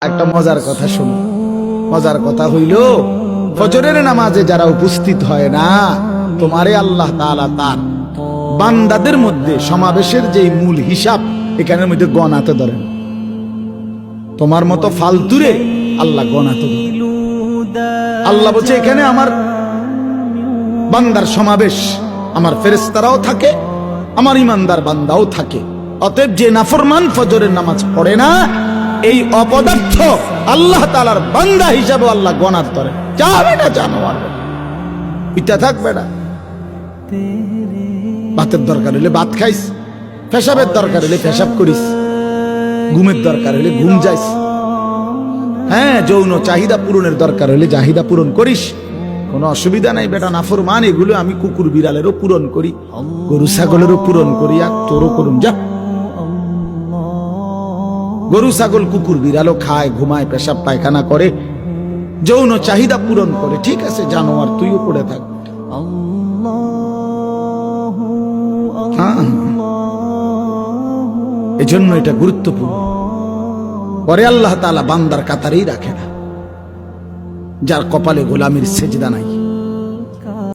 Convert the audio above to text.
একটা মজার কথা শুনো। মজার কথা হইল, ফজরের নামাজে যারা উপস্থিত হয় না, তোমারে আল্লাহ তাআলা তার বান্দাদের মধ্যে সমাবেশের যে মূল হিসাব এখানের মধ্যে গণাতে ধরেন। তোমার মতো ফালতুরে আল্লাহ গণাতে ধরেন। আল্লাহ বলছে এখানে আমার বান্দার সমাবেশ, আমার ফেরেশতারাও থাকে, আমার ইমানদার বান্দাও থাকে। অতএব যে নাফরমান ফজরের নামাজ পড়ে না, এই অপদার্থ আল্লাহ তাআলার বান্দা হিসাবে আল্লাহ গণাত ধরে। যাবে না জানোয়ার, ইটা থাকবে না। ভাতের দরকার হলে ভাত খাইস, পেশাবের দরকার হলে পেশাব করিস, ঘুমের দরকার হলে ঘুম যাইস, হ্যাঁ, যৌন চাহিদা পূরণের দরকার হলে চাহিদা পূরণ করিস, কোনো অসুবিধা নাই বেটা। নাফরমান এগুলো আমি কুকুর বিড়ালেরও পূরণ করি, গরু ছাগলেরও পূরণ করি, আর তোরও করুন যা। গরু ছাগল কুকুর বিড়ালও খায়, ঘুমায়, পেশাব পায়খানা করে, যৌন চাহিদা পূরণ করে, ঠিক আছে জানোয়ার তুইও পড়ে থাক। এজন্য এটা গুরুত্বপূর্ণ। পরে আল্লাহ তাআলা বান্দার কাতারেই রাখে না যার কপালে গোলামির সেজদা নাই।